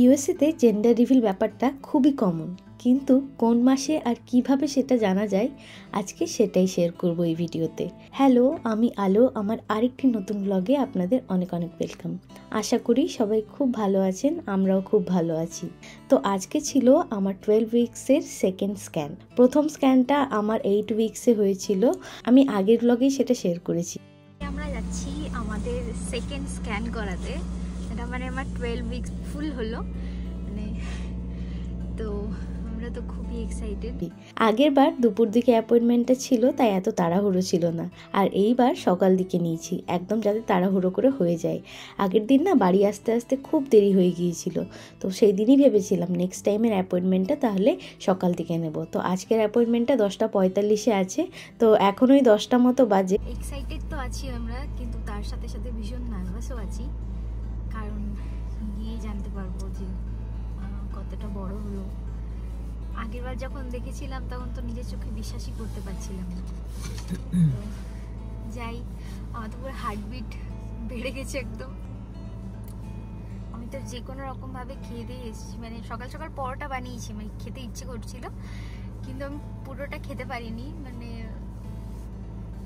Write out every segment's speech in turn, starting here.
ইউএসএতে gender reveal ব্যাপারটা খুবই common, কিন্তু কোন মাসে আর কিভাবে সেটা জানা যায় আজকে সেটাই শেয়ার করব এই ভিডিওতে। হ্যালো, আমি আলো। আমার আরেকটি নতুন ব্লগে আপনাদের অনেক অনেক ওয়েলকাম। আশা করি সবাই খুব ভালো আছেন, আমরাও খুব ভালো আছি। তো আজকে ছিল আমার 12 উইকসের সেকেন্ড স্ক্যান। প্রথম স্ক্যানটা আমার 8 উইকসে হয়েছিল, আমি আগের ব্লগেই সেটা শেয়ার করেছি। আমরা যাচ্ছি আমাদের সেকেন্ড স্ক্যান করাতে, এটা মানে আমার 12 উইকস ফুল হলো মানে, তো আমরা তো খুবই এক্সাইটেড। আগের বার দুপুর দিকে অ্যাপয়েন্টমেন্টটা ছিল, তাই এত তাড়াহুড়ো ছিল না। আর এইবার সকাল দিকে নিয়েছি, একদম যাতে তাড়াহুড়ো করে হয়ে যায়। আগের দিন না বাড়ি আসতে আসতে খুব দেরি হয়ে গিয়েছিল, তো সেই দিনই ভেবেছিলাম নেক্সট টাইমের অ্যাপয়েন্টমেন্টটা তাহলে সকাল দিকে নেব। তো আজকের অ্যাপয়েন্টমেন্টটা 10:45-এ আছে, তো এখন ওই 10টা মতো বাজে। এক্সাইটেড তো আছি আমরা, কিন্তু তার সাথে সাথে ভীষণ নার্ভাসও আছি, কারণ গিয়ে জানতে পারবো যে কতটা বড় হলো। আগেরবার যখন দেখেছিলাম তখন তো নিজের চোখে বিশ্বাসই করতে পারছিলাম না। যাই, আমার তো পুরো হার্টবিট বেড়ে গেছে একদম। আমি তো যে কোনো রকম ভাবে খেয়ে দিয়ে এসেছি, মানে সকাল সকাল পরোটা বানিয়েছি, মানে খেতে ইচ্ছে করছিল, কিন্তু আমি পুরোটা খেতে পারিনি, মানে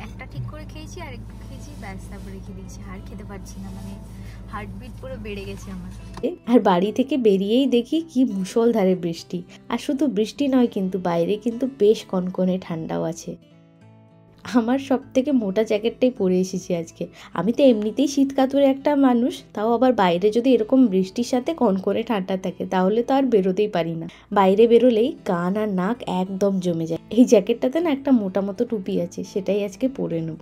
একটা ঠিক করে খেয়েছি আর একটু খেয়েছি, ব্যাস তারপরে রেখে দিয়েছি, আর খেতে পারছি না, মানে হার্টবিট পুরো বেড়ে গেছে আমার। আর বাড়ি থেকে বেরিয়েই দেখি কি মুষলধারে বৃষ্টি। আর শুধু বৃষ্টি নয়, কিন্তু বাইরে কিন্তু বেশ কনকনে ঠান্ডাও আছে। আমার সব থেকে মোটা জ্যাকেটটাই পরে এসেছি আজকে। আমি তো এমনিতেই শীত কাতুরে একটা মানুষ, তাও আবার বাইরে যদি এরকম বৃষ্টির সাথে কনকনে ঠান্ডা থাকে তাহলে তো আর বেরোতেই পারি না। বাইরে বেরোলেই কান আর নাক একদম জমে যায়। এই জ্যাকেটটাতে না একটা মোটা মতো টুপি আছে, সেটাই আজকে পরে নেব।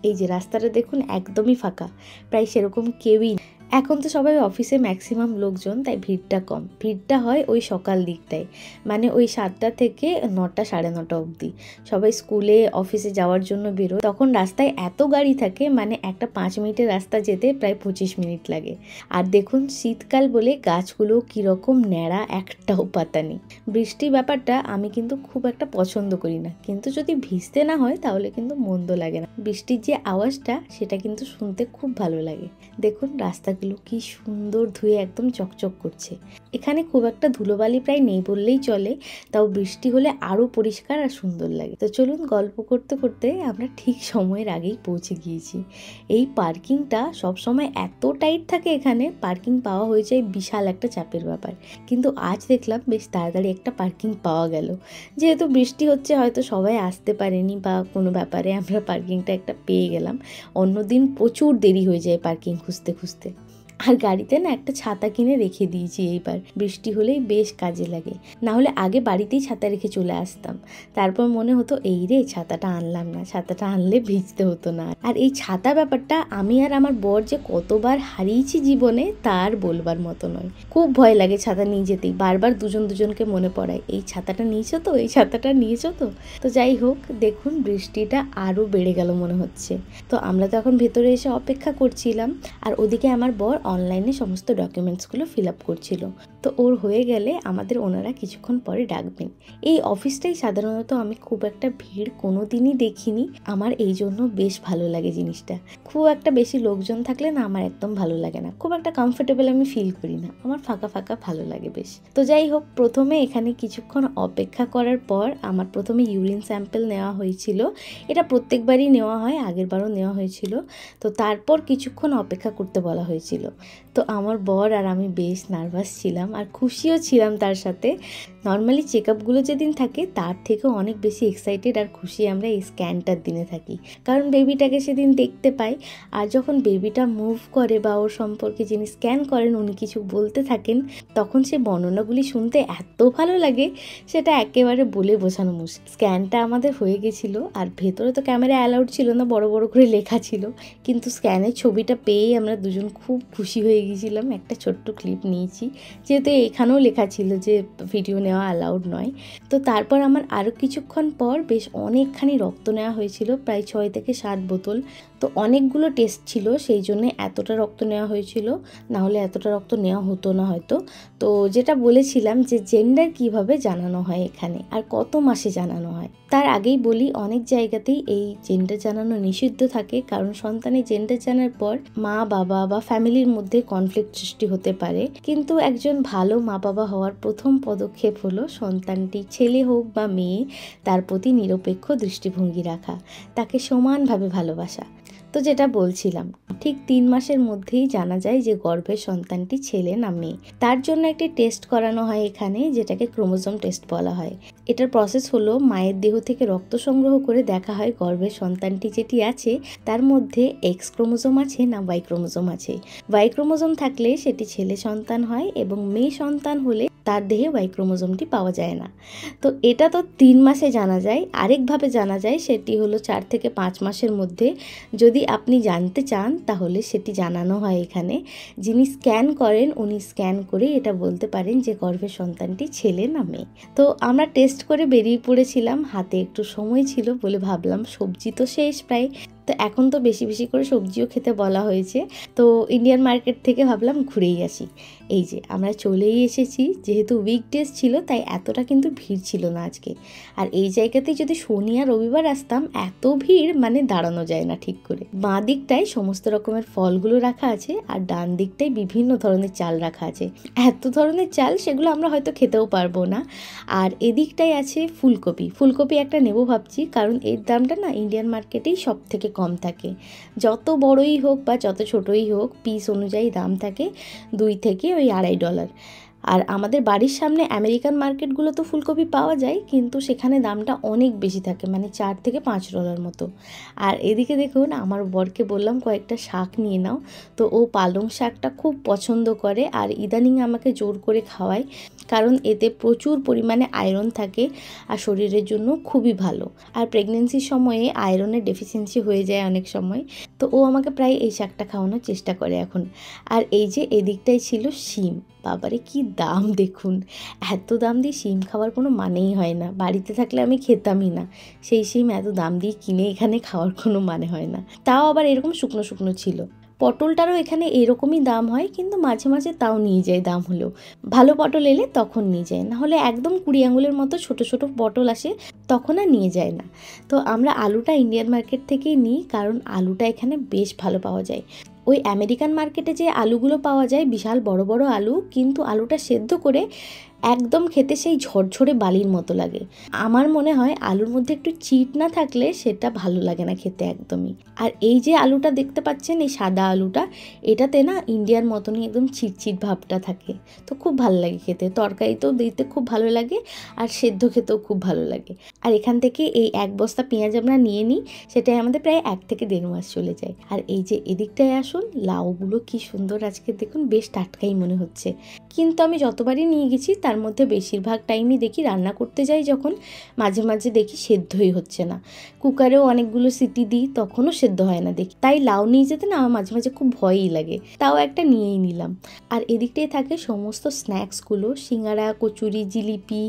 এই যে রাস্তাটা দেখুন একদমই ফাঁকা, প্রায় সেরকম কেউই। এখন তো সবাই অফিসে ম্যাক্সিমাম লোকজন, তাই ভিড়টা কম। ভিড়টা হয় ওই সকাল দিকটায়, মানে ওই 7টা থেকে 9টা, 9:30 অবধি। সবাই স্কুলে অফিসে যাওয়ার জন্য বেরোয়, তখন রাস্তায় এত গাড়ি থাকে, মানে একটা 5 মিনিটের রাস্তা যেতে প্রায় 25 মিনিট লাগে। আর দেখুন শীতকাল বলে গাছগুলো কীরকম ন্যাড়া, একটাও পাতা নেই। বৃষ্টির ব্যাপারটা আমি কিন্তু খুব একটা পছন্দ করি না, কিন্তু যদি ভিজতে না হয় তাহলে কিন্তু মন্দ লাগে না। বৃষ্টির যে আওয়াজটা সেটা কিন্তু শুনতে খুব ভালো লাগে। দেখুন রাস্তাগুলো কি সুন্দর ধুয়ে একদম চকচক করছে। এখানে খুব একটা ধুলোবালি প্রায় নেই বললেই চলে, তাও বৃষ্টি হলে আরো পরিষ্কার আর সুন্দর লাগে। তো চলুন, গল্প করতে করতে আমরা ঠিক সময়ের আগেই পৌঁছে গিয়েছি। এই পার্কিংটা সবসময় এত টাইট থাকে, এখানে পার্কিং পাওয়া হয়ে যায় বিশাল একটা চাপের ব্যাপার। কিন্তু আজ দেখলাম বেশ তাড়াতাড়ি একটা পার্কিং পাওয়া গেল। যেহেতু বৃষ্টি হচ্ছে, হয়তো সবাই আসতে পারেনি বা কোনো ব্যাপারে আমরা পার্কিংটা একটা পেয়ে গেলাম। অন্যদিন প্রচুর দেরি হয়ে যায় পার্কিং খুঁজতে খুঁজতে। আর গাড়িতে না একটা ছাতা কিনে রেখে দিয়েছি, এইবার বৃষ্টি হলেই বেশ কাজে লাগে। না হলে আগে বাড়িতেই ছাতা রেখে চলে আসতাম, তারপর মনে হতো এই রে ছাতাটা আনলাম না, ছাতাটা আনলে ভিজতে হতো না। আর এই ছাতা ব্যাপারটা আমি আর আমার বর যে কতবার হারিয়েছি জীবনে তার বলবার মতো নয়। খুব ভয় লাগে ছাতা নিয়ে যেতেই, বারবার দুজন দুজনকে মনে পড়ায়, এই ছাতাটা নিয়েছো তো, এই ছাতাটা নিয়েছো তো। তো যাই হোক, দেখুন বৃষ্টিটা আরও বেড়ে গেল মনে হচ্ছে। তো আমরা তো এখন ভেতরে এসে অপেক্ষা করছিলাম, আর ওদিকে আমার বর অনলাইনে সমস্ত ডকুমেন্টসগুলো ফিল আপ করছিল। তো ওর হয়ে গেলে আমাদের ওনারা কিছুক্ষণ পরে ডাকবেন। এই অফিসটাই সাধারণত আমি খুব একটা ভিড় কোনো দিনই দেখিনি, আমার এই জন্য বেশ ভালো লাগে জিনিসটা। খুব একটা বেশি লোকজন থাকলে না আমার একদম ভালো লাগে না, খুব একটা কমফোর্টেবল আমি ফিল করি না, আমার ফাঁকা ফাঁকা ভালো লাগে বেশ। তো যাই হোক, প্রথমে এখানে কিছুক্ষণ অপেক্ষা করার পর আমার প্রথমে ইউরিন স্যাম্পল নেওয়া হয়েছিল। এটা প্রত্যেকবারই নেওয়া হয়, আগের বারও নেওয়া হয়েছিল। তো তারপর কিছুক্ষণ অপেক্ষা করতে বলা হয়েছিল। তো আমার বর আর আমি বেশ নার্ভাস ছিলাম আর খুশিও ছিলাম তার সাথে। নর্মালি চেক আপগুলো যেদিন থাকে তার থেকেও অনেক বেশি এক্সাইটেড আর খুশি আমরা এই স্ক্যানটার দিনে থাকি, কারণ বেবিটাকে সেদিন দেখতে পাই। আর যখন বেবিটা মুভ করে বা ওর সম্পর্কে যিনি স্ক্যান করেন উনি কিছু বলতে থাকেন, তখন সে বর্ণনাগুলি শুনতে এত ভালো লাগে, সেটা একেবারে বলে বোঝানো মুশকিল। স্ক্যানটা আমাদের হয়ে গেছিলো, আর ভেতরে তো ক্যামেরা অ্যালাউড ছিল না, বড় বড় করে লেখা ছিল, কিন্তু স্ক্যানের ছবিটা পেয়েই আমরা দুজন খুব খুশি হয়ে গিয়েছিলাম। একটা ছোট্ট ক্লিপ নিয়েছি, যেহেতু এখানেও লেখা ছিল যে ভিডিও নেওয়া অ্যালাউড নয়। তো তারপর আমার আরও কিছুক্ষণ পর বেশ অনেকখানি রক্ত নেওয়া হয়েছিল, প্রায় 6 থেকে 7 বোতল। তো অনেকগুলো টেস্ট ছিল, সেই জন্য এতটা রক্ত নেওয়া হয়েছিল, না হলে এতটা রক্ত নেওয়া হতো না হয়তো। তো যেটা বলেছিলাম যে জেন্ডার কিভাবে জানানো হয় এখানে আর কত মাসে জানানো হয়, তার আগেই বলি অনেক জায়গাতেই এই জেন্ডার জানানো নিষিদ্ধ থাকে, কারণ সন্তানের জেন্ডার জানার পর মা বাবা বা ফ্যামিলির মধ্যে কনফ্লিক্ট সৃষ্টি হতে পারে। কিন্তু একজন ভালো মা বাবা হওয়ার প্রথম পদক্ষেপ হলো সন্তানটি ছেলে হোক বা মেয়ে তার প্রতি নিরপেক্ষ দৃষ্টিভঙ্গি রাখা, তাকে সমানভাবে ভালোবাসা। তো যেটা বলছিলাম, ঠিক 3 মাসের মধ্যেই জানা যায় যে গর্ভের সন্তানটি ছেলে না মেয়ে। তার জন্য একটি টেস্ট করানো হয় এখানে, যেটাকে ক্রোমোজোম টেস্ট বলা হয়। এটার প্রসেস হলো মায়ের দেহ থেকে রক্ত সংগ্রহ করে দেখা হয় গর্ভের সন্তানটি যেটি আছে তার মধ্যে এক্স ক্রোমোজোম আছে না ওয়াই ক্রোমোজোম আছে। ওয়াই ক্রোমোজোম থাকলে সেটি ছেলে সন্তান হয় এবং মেয়ে সন্তান হলে তার দেহে ওয়াই ক্রোমোজোমটি পাওয়া যায় না। তো এটা তো 3 মাসে জানা যায়। আরেকভাবে জানা যায়, সেটি হলো 4 থেকে 5 মাসের মধ্যে। যদি আপনি জানতে চান তাহলে সেটি জানানো হয় এখানে। যিনি স্ক্যান করেন উনি স্ক্যান করে এটা বলতে পারেন যে গর্ভের সন্তানটি ছেলে না মেয়ে। তো আমরা টেস্ট করে বেরিয়ে পড়েছিলাম, হাতে একটু সময় ছিল বলে ভাবলাম সবজি তো শেষ প্রায়, তো এখন তো বেশি বেশি করে সবজিও খেতে বলা হয়েছে, তো ইন্ডিয়ান মার্কেট থেকে ভাবলাম ঘুরেই আসি। এই যে আমরা চলেই এসেছি, যেহেতু উইকডেজ ছিল তাই এতটা কিন্তু ভিড় ছিল না আজকে। আর এই জায়গাতে যদি শনি আর রবিবার আসতাম এত ভিড় মানে দাঁড়ানো যায় না ঠিক করে। বাঁ দিকটায় সমস্ত রকমের ফলগুলো রাখা আছে আর ডান দিকটায় বিভিন্ন ধরনের চাল রাখা আছে। এত ধরনের চাল সেগুলো আমরা হয়তো খেতেও পারবো না। আর এদিকটায় আছে ফুলকপি। ফুলকপি একটা নেবো ভাবছি, কারণ এর দামটা না ইন্ডিয়ান মার্কেটেই সব থেকে কম থাকে। যত বড়ই হোক বা যত ছোটই হোক পিস অনুযায়ী দাম থাকে $2 থেকে $2.5। আর আমাদের বাড়ির সামনে আমেরিকান মার্কেটগুলো তো ফুলকপি পাওয়া যায়, কিন্তু সেখানে দামটা অনেক বেশি থাকে, মানে $4 থেকে $5 মতো। আর এদিকে দেখুন আমার বরকে বললাম কয়েকটা শাক নিয়ে নাও, তো ও পালং শাকটা খুব পছন্দ করে আর ইদানিং আমাকে জোর করে খাওয়ায়, কারণ এতে প্রচুর পরিমাণে আয়রন থাকে আর শরীরের জন্য খুবই ভালো। আর প্রেগনেন্সির সময়ে আয়রনের ডেফিসিয়েন্সি হয়ে যায় অনেক সময়, তো ও আমাকে প্রায় এই শাকটা খাওয়ানোর চেষ্টা করে এখন। আর এই যে এদিকটাই ছিল শিম, বাবারে কি দাম দেখুন! এত দাম দিয়ে শিম খাওয়ার কোনো মানেই হয় না, বাড়িতে থাকলে আমি খেতামই না। সেই শিম এত দাম দিয়ে কিনে এখানে খাওয়ার কোনো মানে হয় না, তাও আবার এরকম শুকনো শুকনো ছিল। পটলটারও এখানে এরকমই দাম হয়, কিন্তু মাঝে মাঝে তাও নিয়ে যায়, দাম হলেও ভালো পটল এলে তখন নিয়ে যায়, নাহলে একদম 20 আঙুলের মতো ছোট ছোট পটল আসে তখন আর নিয়ে যায় না। তো আমরা আলুটা ইন্ডিয়ান মার্কেট থেকেই নিই, কারণ আলুটা এখানে বেশ ভালো পাওয়া যায়। ওই আমেরিকান মার্কেটে যে আলুগুলো পাওয়া যায় বিশাল বড় বড় আলু, কিন্তু আলুটা সেদ্ধ করে একদম খেতে সেই ঝরঝরে বালির মতো লাগে। আমার মনে হয় আলুর মধ্যে একটু চিট না থাকলে সেটা ভালো লাগে না খেতে একদমই। আর এই যে আলুটা দেখতে পাচ্ছেন, এই সাদা আলুটা, এটাতে না ইন্ডিয়ার মতনই একদম চিটচিট ভাবটা থাকে, তো খুব ভালো লাগে খেতে। তরকারিতেও দিতে খুব ভালো লাগে আর সেদ্ধ খেতেও খুব ভালো লাগে। আর এখান থেকে এই 1 বস্তা পেঁয়াজ আমরা নিয়ে নিই, সেটাই আমাদের প্রায় 1 থেকে 1.5 মাস চলে যায়। আর এই যে এদিকটায় আসুন, লাউগুলো কি সুন্দর আজকে দেখুন, বেশ টাটকাই মনে হচ্ছে। কিন্তু আমি যতবারই নিয়ে গেছি তার মধ্যে বেশিরভাগ টাইমই দেখি রান্না করতে যাই যখন, মাঝে মাঝে দেখি সেদ্ধই হচ্ছে না। কুকারেও অনেকগুলো সিটি দিই তখনও সেদ্ধ হয় না দেখি, তাই লাউ নিয়ে যেতে না আমার মাঝে মাঝে খুব ভয়ই লাগে, তাও একটা নিয়েই নিলাম। আর এদিকটাই থাকে সমস্ত স্ন্যাক্সগুলো, সিঙ্গারা, কচুরি, জিলিপি,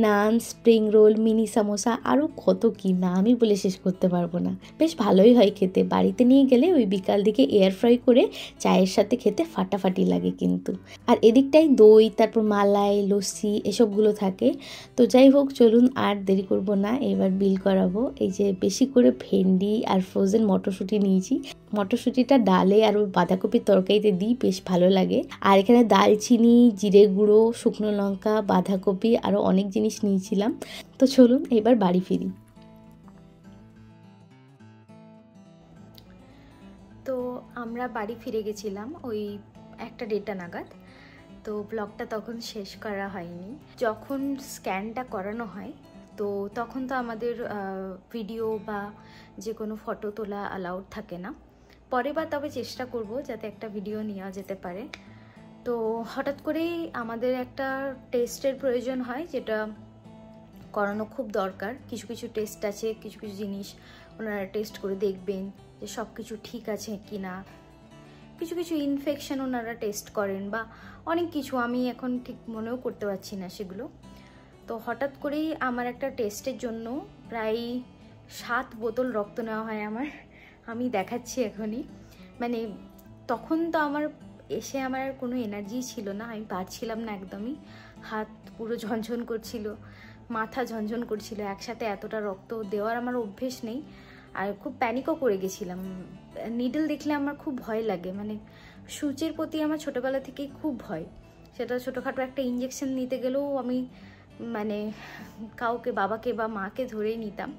নান, স্প্রিং রোল, মিনি সামোসা, আরও কত কি না আমি বলে শেষ করতে পারবো না। বেশ ভালোই হয় খেতে, বাড়িতে নিয়ে গেলে ওই বিকাল দিকে এয়ার ফ্রাই করে চায়ের সাথে খেতে ফাটাফাটি লাগে কিন্তু। আর এদিকটাই দই, তারপর মালাই, লস্যি এসবগুলো থাকে। তো যাই হোক চলুন আর দেরি করব না, এবার বিল করাবো। এই যে বেশি করে ভেন্ডি আর ফ্রোজেন মটরশুঁটি নিয়েছি, মটরশুঁটিটা ডালে আর ওই বাঁধাকপির তরকারিতে দিই, বেশ ভালো লাগে। আর এখানে দালচিনি, জিরে গুঁড়ো, শুকনো লঙ্কা, বাঁধাকপি আরও অনেক জিনিস নিয়েছিলাম। তো চলুন এবার বাড়ি ফিরি। তো আমরা বাড়ি ফিরে গেছিলাম ওই 1-1:30 নাগাদ। তো ব্লগটা তখন শেষ করা হয়নি। যখন স্ক্যানটা করানো হয় তো তখন তো আমাদের ভিডিও বা যে কোনো ফটো তোলা অ্যালাউড থাকে না। পরে বা তবে চেষ্টা করব যাতে একটা ভিডিও নেওয়া যেতে পারে। তো হঠাৎ করেই আমাদের একটা টেস্টের প্রয়োজন হয়, যেটা করানো খুব দরকার। কিছু কিছু টেস্ট আছে, কিছু কিছু জিনিস ওনারা টেস্ট করে দেখবেন যে সব কিছু ঠিক আছে কি না। কিছু কিছু ইনফেকশন ওনারা টেস্ট করেন বা অনেক কিছু, আমি এখন ঠিক মনেও করতে পারছি না সেগুলো। তো হঠাৎ করেই আমার একটা টেস্টের জন্য প্রায় 7 বোতল রক্ত নেওয়া হয় আমার। আমি দেখাচ্ছি এখনই। মানে তখন তো আমার এসে আমার আর কোনো এনার্জি ছিল না, আমি পারছিলাম না একদমই। হাত পুরো ঝনঝন করছিল, মাথা ঝনঝন করছিল, একসাথে এতটা রক্ত দেওয়ার আমার অভ্যেস নেই। আর খুব প্যানিকও করে গেছিলাম। নিডল দেখলে আমার খুব ভয় লাগে, মানে সূচের প্রতি আমার ছোটোবেলা থেকেই খুব ভয়। সেটা ছোটোখাটো একটা ইঞ্জেকশন নিতে গেলেও আমি মানে কাউকে, বাবাকে বা মাকে ধরেই নিতাম।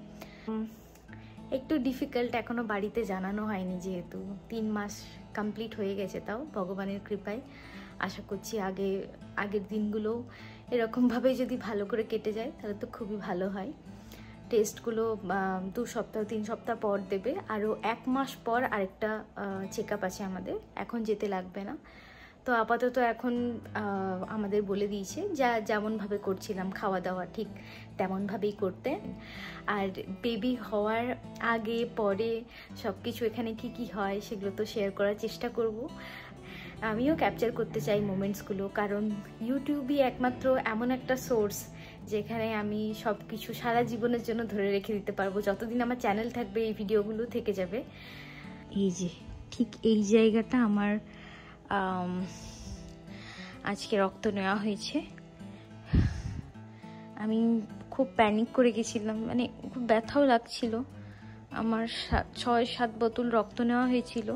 একটু ডিফিকাল্ট, এখনও বাড়িতে জানানো হয়নি, যেহেতু 3 মাস কমপ্লিট হয়ে গেছে, তাও ভগবানের কৃপায়। আশা করছি আগের দিনগুলো এরকমভাবে যদি ভালো করে কেটে যায় তাহলে তো খুবই ভালো হয়। টেস্টগুলো 2 সপ্তাহ 3 সপ্তাহ পর দেবে, আরও 1 মাস পর আরেকটা চেক আপ আছে আমাদের, এখন যেতে লাগবে না। তো আপাতত এখন আমাদের বলে দিয়েছে যেমনভাবে করছিলাম খাওয়া দাওয়া ঠিক তেমনভাবেই করতে। আর বেবি হওয়ার আগে পরে সব কিছু এখানে কি হয় সেগুলো তো শেয়ার করার চেষ্টা করব। আমিও ক্যাপচার করতে চাই মোমেন্টসগুলো, কারণ ইউটিউবই একমাত্র এমন একটা সোর্স যেখানে আমি সব কিছু সারা জীবনের জন্য ধরে রেখে দিতে পারবো। যতদিন আমার চ্যানেল থাকবে এই ভিডিওগুলো থেকে যাবে। এই যে ঠিক এই জায়গাটা আমার আজকে রক্ত নেওয়া হয়েছে। আমি খুব প্যানিক করে গেছিলাম, মানে খুব ব্যথাও লাগছিল। আমার 6-7 বোতল রক্ত নেওয়া হয়েছিল।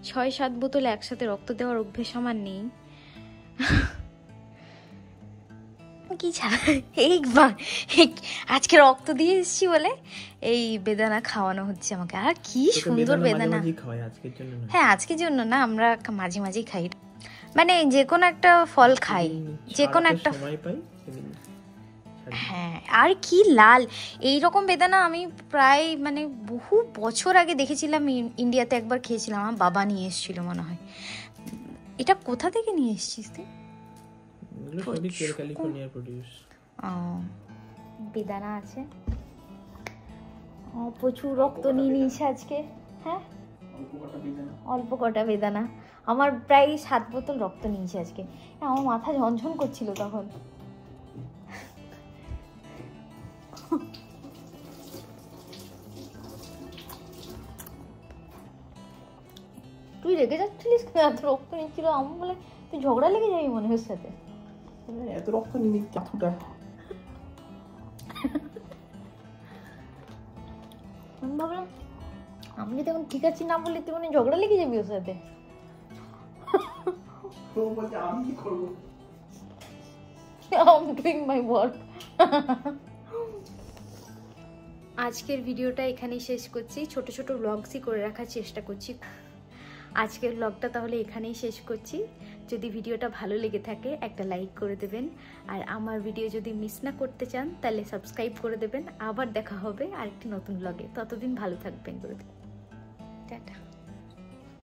6-7 বোতল একসাথে রক্ত দেওয়ার অভ্যেস আমার নেই। কি আজকে রক্ত দিয়ে এসেছি বলে এই বেদানা খাওয়ানো হচ্ছে আমাকে। আর কি সুন্দর বেদানা। হ্যাঁ, আজকের জন্য না, আমরা মাঝে মাঝেই খাই, মানে যে কোনো একটা ফল খাই, যে কোনো একটা। হ্যাঁ, আর কি লাল এইরকম বেদানা আমি প্রায় মানে বহু বছর আগে দেখেছিলাম, ইন্ডিয়াতে একবার খেয়েছিলাম, আমার বাবা নিয়ে এসেছিল মনে হয়। এটা কোথা থেকে নিয়ে এসেছিস তুই? বেদানা আছে, প্রচুর রক্ত নিয়ে নিয়েছে আজকে। হ্যাঁ, অল্প কটা বেদানা, আমার প্রায় 7 বোতল রক্ত নিয়েছে আজকে। আমার মাথা ঝনঝন করছিল তখন। তুই রেগে যাচ্ছিলিস, এত রক্ত নিচ্ছিল আমার বলে তুই ঝগড়া লেগে যাবি মনে হয় সাথে। এত রক্ত নিয়ে নিচ্ছে আমি ভাবলাম আমি যদি এখন ঠিক আছি না বললে তুই মানে ঝগড়া লেগে যাবি ওর সাথে। আমি কি করবো? I'm doing my work. আজকের ভিডিওটা এখানেই শেষ করছি। ছোট ছোট ব্লগসই করে রাখার চেষ্টা করছি। আজকের ব্লগটা তাহলে এখানেই শেষ করছি। যদি ভিডিওটা ভালো লেগে থাকে একটা লাইক করে দেবেন, আর আমার ভিডিও যদি মিস না করতে চান তাহলে সাবস্ক্রাইব করে দেবেন। আবার দেখা হবে আরেকটি নতুন ব্লগে, ততদিন ভালো থাকবেন। টাটা।